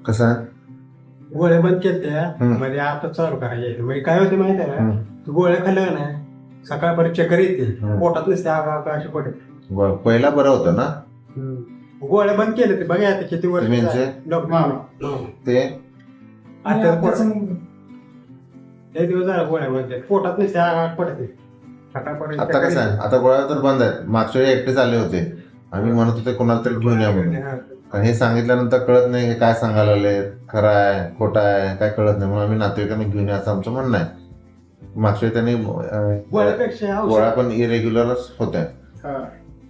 कसं आहे? गोळ्या बंद केल्या मध्ये आता चालू करायचे. म्हणजे काय होते माहिती आहे ना, गोळ्या खाल्लं ना सकाळपर्यंत चक्कर येते, पोटात नसते आगा अशी पडते. पहिला बरं होतं ना गोळ्या बंद केले ते बघा आता किती वर्ष म्हणजे ते आता लय दिवस झाला गोळ्या बंद केल्या. पोटात नसते आगा पडते सकाळपर्यंत. आता कसं आहे, आता गोळ्या तर बंद आहेत. मागच्या वेळी एकटे चालले होते, आम्ही म्हणत होते कोणाला तरी घेऊन या म्हणून. कारण हे सांगितल्यानंतर कळत नाही हे काय सांगायला लागले, खरं आहे खोटं आहे काय कळत नाही, म्हणून आम्ही नातेवाईकांना घेऊन या असं आमचं म्हणणं आहे. मागच्या वेळी त्यांनी गोळ्या पण इरेग्युलरच होत्या,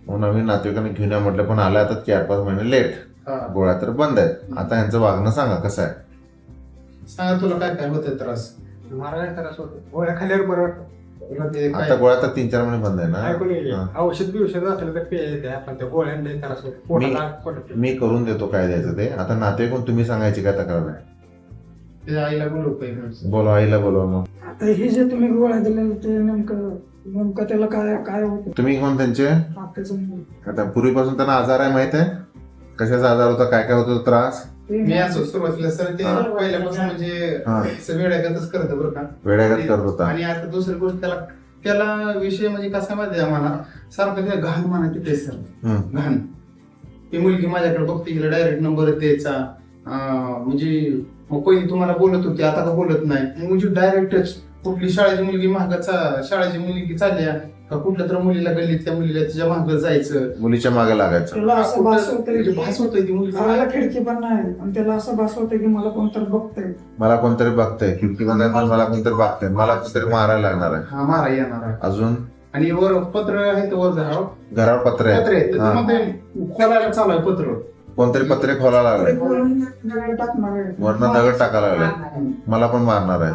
म्हणून आम्ही नातेवाईकांना घेऊन या म्हटलं, पण आल्या आता 4-5 महिने लेट. गोळ्या तर बंद आहेत. आता यांचं वागणं सांगा कसं आहे. सांगा तुला काय काय होतंय त्रास. मला काय त्रास होतो गोळ्या खाल्ल्यावर बरं वाटतं. आता गोळ्या तर 3-4 महिने बंद आहे ना. औषध बिषध असलं तर पेय आपण त्या गोळ्यांना त्रास होतो, पोटाला पडते. मी करून देतो काय द्यायचं ते. आता नातेवाईक तुम्ही सांगायची काय तक्रार आहे? ते आईला बोलू पाहिजे. बोलवा आईला बोलवा. मग आता हे जे तुम्ही गोळ्या दिले ते नेमकं त्याला काय काय होतं? तुम्ही कोण त्यांचे? आता पूर्वीपासून त्यांना आजार आहे माहित आहे? कशाचा आजार होता, काय काय होतो त्रास? मी असं सुरुवातीला सर ते पहिल्यापासून म्हणजे वेड्यागतच करत बरं का, वेड्यागत करत होता. आणि आता दुसरी गोष्ट त्याला विषय म्हणजे कसा माहिती आहे आम्हाला, सारखं ते घाण म्हणायचं ते सर घाण. ती मुलगी माझ्याकडे बघते, हिला डायरेक्ट नंबर द्यायचा. म्हणजे मग पहिली तुम्हाला बोलत होती आता का बोलत नाही, म्हणजे डायरेक्टच कुठली शाळेची मुलगी महागाचा शाळेची मुलगी चालल्या का कुठल्या तर मुलीला गल्लीतल्या मुलीला तिच्या महाग जायचं, मुलीच्या मागे लागायचं. त्याला असं भास होतंय भास होतोय ती मुलगी घराला खिडकी पण नाही आणि त्याला असं भास होतंय की मला कोणतरी बघतंय, मला कोणतरी बघतंय, खिडकी बंद आहे पण मला कोणतरी बघतंय, मला कोणतरी मारायला लागणार आहे. हा मारा येणार आहे. अजून आणि वर पत्र आहे, वर घरावर पत्रे पत्र आहे, आहे, खोलायला चालू आहे पत्र. कोणतरी पत्रे खोलायला लागले, टाकणार आहे. वरनं दगड टाकायला लागले, मला पण मारणार आहे.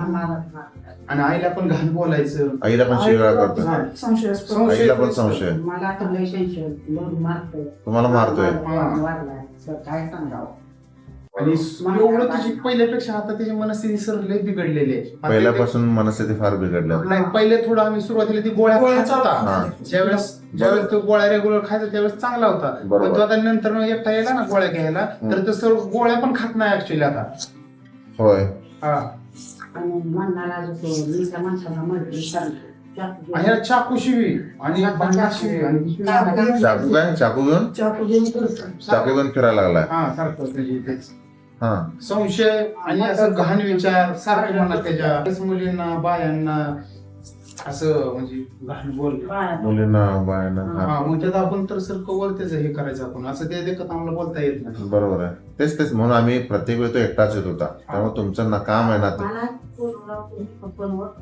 आणि आईला पण घाण बोलायचं, आईला पण शिवाळा करतो, संशयास्पद. आईला पण संशय, मला तर लय संशय, लोक मारतोय. तुम्हाला मारतोय. वारलाय, काय सांगावं. आणि एवढं तुझी पहिल्यापेक्षा आता त्याची मनस्थिती सर लय बिघडलेली आहे. पहिल्यापासून मनस्थिती फार बिघडल्या. नाही पहिले थोडं आम्ही सुरुवातीला ती गोळ्या खात होता, हा. ज्यावेळेस तो गोळ्या रेग्युलर खायचा त्यावेळेस चांगला होता. बरोबर. पण तो आता नंतर एकटा यायला ना गोळ्या घ्यायला, तर तो सर्व गोळ्या पण खात नाही ऍक्च्युअली आता. होय. हा. आणि म्हणणारा जो तो मीच्या माणसाला मर्जी सांगतो. आणि ह्याला चाकू शिवी आणि भांडा शिवी आणि चाकू काय? चाकू घेऊन चाकू घेऊन करतो. चाकू घेऊन फिरायला लागलाय. हा करतो त्याची तेच. हा. संशय आणि असं घाण विचार सारखे म्हणा त्याच्या मुलींना बायांना असं म्हणजे घाण बोल. मुलींना बायांना. हा मग त्यात आपण तर सर कवर त्याचं हे करायचं आपण असं ते देखत आम्हाला बोलता येत नाही. बरोबर आहे. तेच म्हणून आम्ही प्रत्येक वेळी तो एकटाच येत होता, त्यामुळे तुमचं ना काम आहे ना ते. मला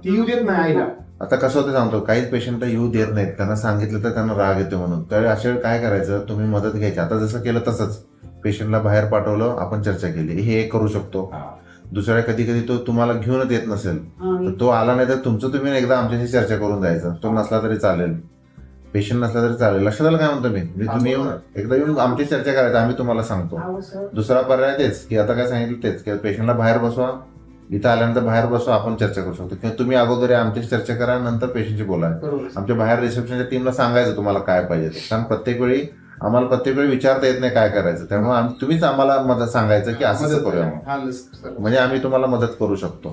ती येऊ देत नाही आईला. आता कसं होतं सांगतो, काहीच पेशंट येऊ देत नाहीत, त्यांना सांगितलं तर त्यांना राग येतो म्हणून. त्यावेळी अशा वेळी काय करायचं, तुम्ही मदत घ्यायची. आता जसं केलं तसंच पेशंटला बाहेर पाठवलं, आपण चर्चा केली, हे एक करू शकतो. दुसऱ्या कधी कधी तो तुम्हाला घेऊनच येत नसेल तर तो आला नाही तर तुमचं तुम्ही एकदा आमच्याशी चर्चा करून जायचं. तो नसला तरी चालेल, पेशंट नसला तरी चालेल. लक्षात आलं काय म्हणतो मी? तुम्ही येऊन एकदा येऊन आमची चर्चा करायचं, आम्ही तुम्हाला सांगतो. दुसरा पर्याय तेच की आता काय सांगितलं तेच की पेशंटला बाहेर बसवा, इथं आल्यानंतर बाहेर बसवा, आपण चर्चा करू शकतो. किंवा तुम्ही अगोदर आमच्याशी चर्चा करा, नंतर पेशंटची बोला. आमच्या बाहेर रिसेप्शनच्या टीमला सांगायचं तुम्हाला काय पाहिजे ते. कारण प्रत्येक वेळी विचारता येत नाही काय करायचं, त्यामुळे तुम्हीच आम्हाला मदत सांगायचं की असं करूया, म्हणजे आम्ही तुम्हाला मदत करू शकतो.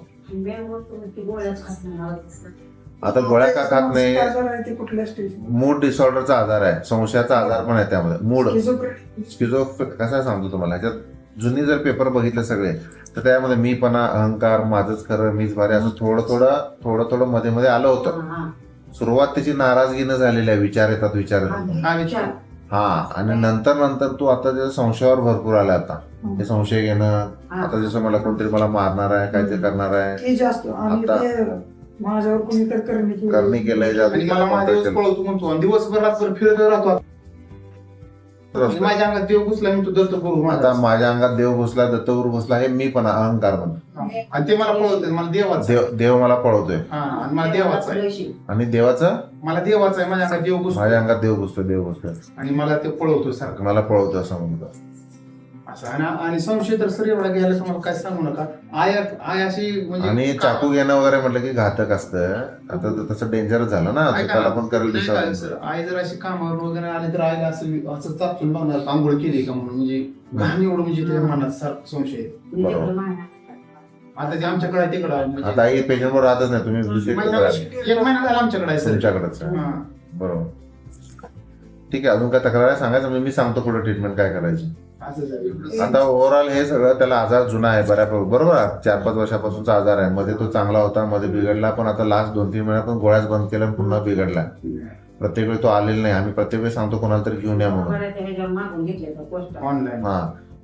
आता गोळ्या का खात नाही? आजार आहे ते कुठल्या स्टेज? मूड डिसऑर्डरचा आजार आहे, संशयाचा आजार पण आहे त्यामध्ये. मूड स्किझो कसा सांगतो तुम्हाला, ह्याच्यात जुनी जर पेपर बघितले सगळे तर त्यामध्ये मीपणा, अहंकार, माझंच खरं, मीच भारी, असं थोडं थोडं मध्ये मध्ये आलं होतं. सुरुवात त्याची नाराजगीनं झालेली आहे, विचार येतात. हा. आणि नंतर तू आता त्याच्या संशयावर भरपूर आला. आता हे संशय घेणं, आता जसं मला कोणतरी मला मारणार आहे, काहीतरी करणार आहे, माझ्यावर कोणीतरी करणी केलंय, मला महादेवच पळवतो म्हणतो आणि दिवसभर रात्रभर फिरत राहतो. माझ्या अंगात देव घुसला मी तू दत्त करू. आता माझ्या अंगात देव घुसला, दत्तगुरु घुसला, हे मी पण अहंकार म्हणतो. आणि ते मला पळवते, मला देवाचं देव मला पळवतोय. आणि मला देवाचं आहे, आणि देवाचं मला देवाचं आहे. माझ्या अंगात देव घुसतो, माझ्या अंगात देव घुसतोय आणि मला ते पळवतो सारखं, मला पळवतो असं म्हणतो. असं आणि संशय तर सर एवढा घ्यायला तुम्हाला काय सांगू नका. आय अशी म्हणजे आणि चाकू घेणं वगैरे म्हटलं की घातक असतं. आता तर तसं डेंजरस झालं ना, ऐका त्याला ना, पण करेल नाही काय दिसत. सर, आई जर अशी कामावर वगैरे आली तर आईला असं चापसून बघणार आंघोळ केली का म्हणून, म्हणजे घाण एवढं म्हणजे त्याच्या मनात सारखं संशय आहे. आता ते आमच्याकडे आहे तिकडं म्हणजे आता आई पेशंट वर राहतच नाही, तुम्ही दुसरीकडे करा. एक महिना झाला आमच्याकडे आहे सर. तुमच्याकडेच आहे. हा. बरोबर. ठीक आहे, अजून काय तक्रार आहे सांगायचं, मी सांगतो पुढे ट्रीटमेंट काय करायची. असं झालं. आता ओव्हरऑल हे सगळं त्याला आजार जुना आहे बऱ्यापैकी, बरोबर. 4-5 वर्षापासूनचा आजार आहे. मध्ये तो चांगला होता, मध्ये बिघडला, पण आता लास्ट 2-3 महिन्यातून गोळ्याच बंद केल्या पुन्हा बिघडला. प्रत्येक वेळी तो आलेला नाही, आम्ही प्रत्येक वेळी सांगतो कोणाला तरी घेऊन या म्हणून. मागून घेतले ऑनलाईन हा,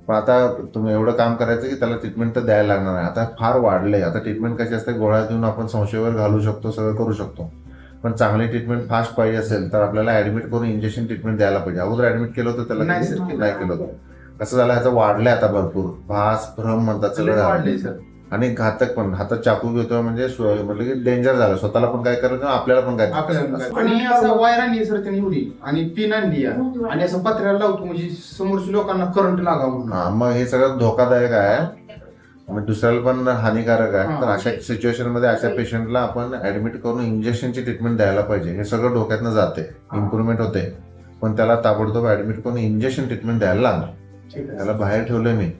पण आता तुम्ही एवढं काम करायचं की त्याला ट्रीटमेंट तर द्यायला लागणार आहे. आता फार वाढलंय. आता ट्रीटमेंट कशी असते, गोळ्या देऊन आपण संशयावर घालू शकतो, सगळं करू शकतो. पण चांगली ट्रीटमेंट फास्ट पाहिजे असेल तर आपल्याला ऍडमिट करून इंजेक्शन ट्रीटमेंट द्यायला पाहिजे. अगोदर ऍडमिट केलं होतं त्याला नाही कधी? सर, नाही केलं होतं. कसं झालं, ह्याचं वाढलंय आता भरपूर. भास भ्रम म्हणतात सगळं वाढले झालं. सर. आणि घातक पण. हातात चाकू घेतो म्हणजे म्हटलं की डेंजर झालं. स्वतःला पण काय करायचं, आपल्याला पण काय. आपल्याला आणि असं वायर आणली सर त्याने एवढी आणि पिन आणली आणि असं पत्र्याला लावतो म्हणजे समोरच्या लोकांना करंट लागावं म्हणून. हा, मग हे सगळं धोकादायक आहे, मग दुसऱ्याला पण हानिकारक आहे. हा. तर अशा सिच्युएशन मध्ये अशा पेशंटला आपण ऍडमिट करून इंजेक्शनची ट्रीटमेंट द्यायला पाहिजे. हे सगळं डोक्यातनं जाते, इम्प्रुव्हमेंट होते, पण त्याला ताबडतोब ऍडमिट करून इंजेक्शन ट्रीटमेंट द्यायला लागणार. ठीक आहे. त्याला बाहेर ठेवलं मी,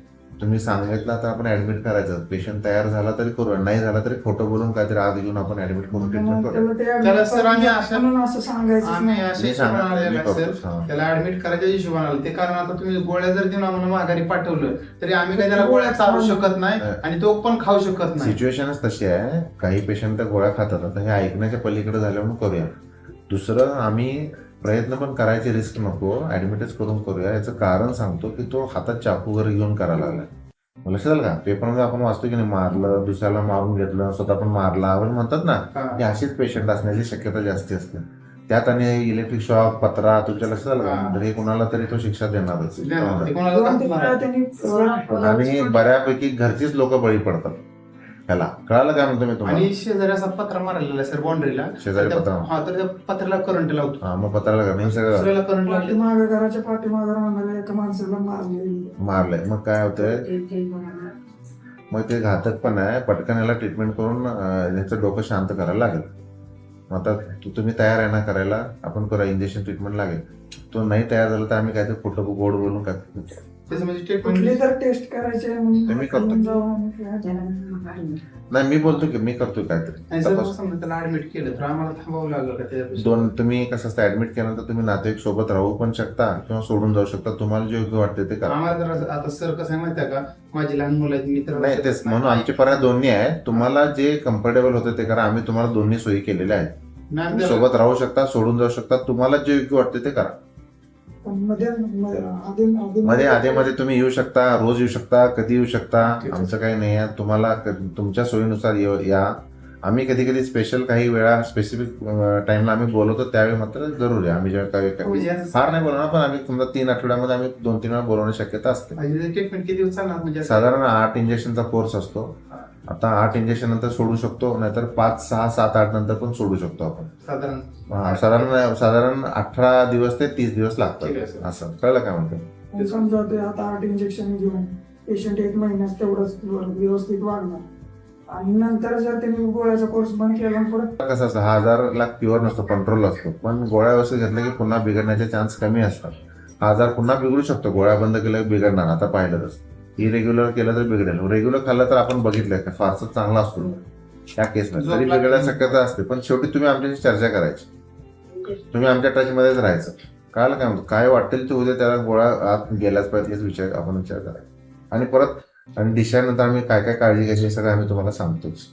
तुम्ही सांगितलं तर आपण ऍडमिट करायचं. पेशंट तयार झाला तरी करूया, नाही झाला तरी खोटं बोलून काहीतरी आग घेऊन आपण ऍडमिट करून ट्रीटमेंट करूया. त्याला सर आम्ही अशा म्हणून असं सांगायचं आम्ही नाही. असे मी सांगा, हिशोबाने मी आलेलो आहे, करतो. सर. हा. त्याला ऍडमिट करायच्या हिशोबाने आलं ते, कारण आता तुम्ही गोळ्या जर देऊन आम्हाला माघारी पाठवलं तरी आम्ही काही त्याला गोळ्या चालू शकत नाही आणि तो पण खाऊ शकत नाही. सिच्युएशनच तशी आहे. काही पेशंट त्या गोळ्या खातात. आता हे ऐकण्याच्या पलीकडे झाल्यावर करूया. दुसरं, आम्ही प्रयत्न पण करायचे, रिस्क नको, ऍडमिटच करून करूया. याचं कारण सांगतो की तो हातात चाकू वगैरे घेऊन करायला लागला. लक्षात आलं का, पेपरमध्ये आपण वाचतो की नाही, मारलं, दुसऱ्याला मारून घेतलं, स्वतः पण मारला, आपण म्हणतात ना, हा. हे अशीच पेशंट असण्याची शक्यता जास्ती असते. त्यात आणि इलेक्ट्रिक शॉक, पत्रा, तुमच्या लक्षात आलं का, हा. तर हे कुणाला तरी तो शिक्षा देणारच. ते कोणाला 2-3 वेळा दाखवणार? त्यांनी आणि बऱ्यापैकी घरचीच लोक बळी पडतात ह्याला. कळालं काय म्हणतो मी तुम्हाला? आणि शेजारी असा पत्रा मारलेला आहे सर बाउंड्रीला. शेजारी पत्रा. हा, तर त्या पत्र्याला करंट लावतो. हा, मग पत्राला का नाही सगळं दुसऱ्याला करंट लागले. पाठीमागे घराच्या पाठीमागे राहणाऱ्या एका माणसाला मारले. मारलंय. मग काय होतंय, मग ते घातक पण आहे. पटकन याला ट्रीटमेंट करून याचं डोकं शांत करायला लागेल. मग आता तुम्ही तयार आहे ना करायला, आपण करूया, इंजेक्शन ट्रीटमेंट लागेल. तो नाही तयार झाला तर आम्ही काहीतरी खोटं गोड बोलून काय. त्याचं म्हणजे कुठली ट्रीटमेंट तर टेस्ट करायची आहे ते मी करतो. म्हणून जाऊ आम्ही. नाही, मी बोलतो की मी करतोय काहीतरी आणि जर तपास. समजा त्याला ऍडमिट केलं तर आम्हाला थांबावं लागलं का त्याच्यापेक्षा? दोन, तुम्ही कसं असतं, ऍडमिट केल्यानंतर तुम्ही नातेवाईक सोबत राहू पण शकता किंवा सोडून जाऊ शकता. तुम्हाला जे योग्य वाटते ते करा. आम्हाला तर आता सर कसं आहे माहिती आहे का, माझी लहान मुलं आहेत, मी तर नाही, तेच म्हणून आमचे पर्याय दोन्ही आहेत. तुम्हाला जे कम्फर्टेबल होते ते करा. आम्ही तुम्हाला दोन्ही सोयी केलेल्या आहेत. नाही, तुम्ही आम्ही सोबत राहू शकता, सोडून जाऊ शकता. तुम्हाला जे योग्य वाटते ते करा. पण मध्ये आधीमध्ये तुम्ही येऊ शकता, रोज येऊ शकता, कधी येऊ शकता. ठीक आहे. आमचं काही नाही आहे. तुम्हाला तुमच्या सोयीनुसार या. आम्ही कधी कधी स्पेशल काही वेळा स्पेसिफिक टाइमला आम्ही बोलवतो, त्यावेळी मात्र जरूर आहे. आम्ही जेव्हा म्हणजे असं- फार नाही बोलवणार, पण आम्ही समजा 3 आठवड्यामध्ये आम्ही 2-3 वेळा बोलवण्याची शक्यता असते. म्हणजे ट्रीटमेंट किती दिवस चालणार म्हणजे असं? साधारण 8 इंजेक्शनचा कोर्स असतो. आता 8 इंजेक्शन नंतर सोडू शकतो, नाहीतर 5, 6, 7, 8 नंतर पण सोडू शकतो आपण. साधारण साधारण 18 दिवस ते 30 दिवस ठीक आहे, लागतात. सर. असं कळलं काय म्हणतो. समजा ते आता 8 इंजेक्शन घेऊन पेशंट 1 महिन्यात तेवढंच व्यवस्थित वाढणार आणि नंतर जर त्यांनी गोळ्याचा कोर्स बंद केला आणि परत कसं असतं, 1000 प्युअर नसतो, कंट्रोल असतो. पण गोळ्या व्यवस्थित घेतल्या की पुन्हा बिघडण्याचे चान्स कमी असतात. 1000 पुन्हा बिघडू शकतो. गोळ्या बंद केल्या की बिघडणार. आता पाहिलं तसं, इरेग्युलर केलं तर बिघडेल. रेग्युलर खाल्लं तर आपण बघितलंय का फारसं चांगला असतो त्या केसला, झोप तरी लागते. बिघडायची शक्यता असते. पण शेवटी तुम्ही आमच्याशी चर्चा करायची, तुम्ही आमच्या टचमध्येच राहायचं. कळालं काय म्हणतो, काय वाटेल ते उद्या त्याला गोळ्या आत गेल्याच पाहिजे हेच आपण विचार करायचा. आणि परत आणि दिशानंतर आम्ही काय काय काळजी घ्यायची हे सगळं आम्ही तुम्हाला सांगतोच.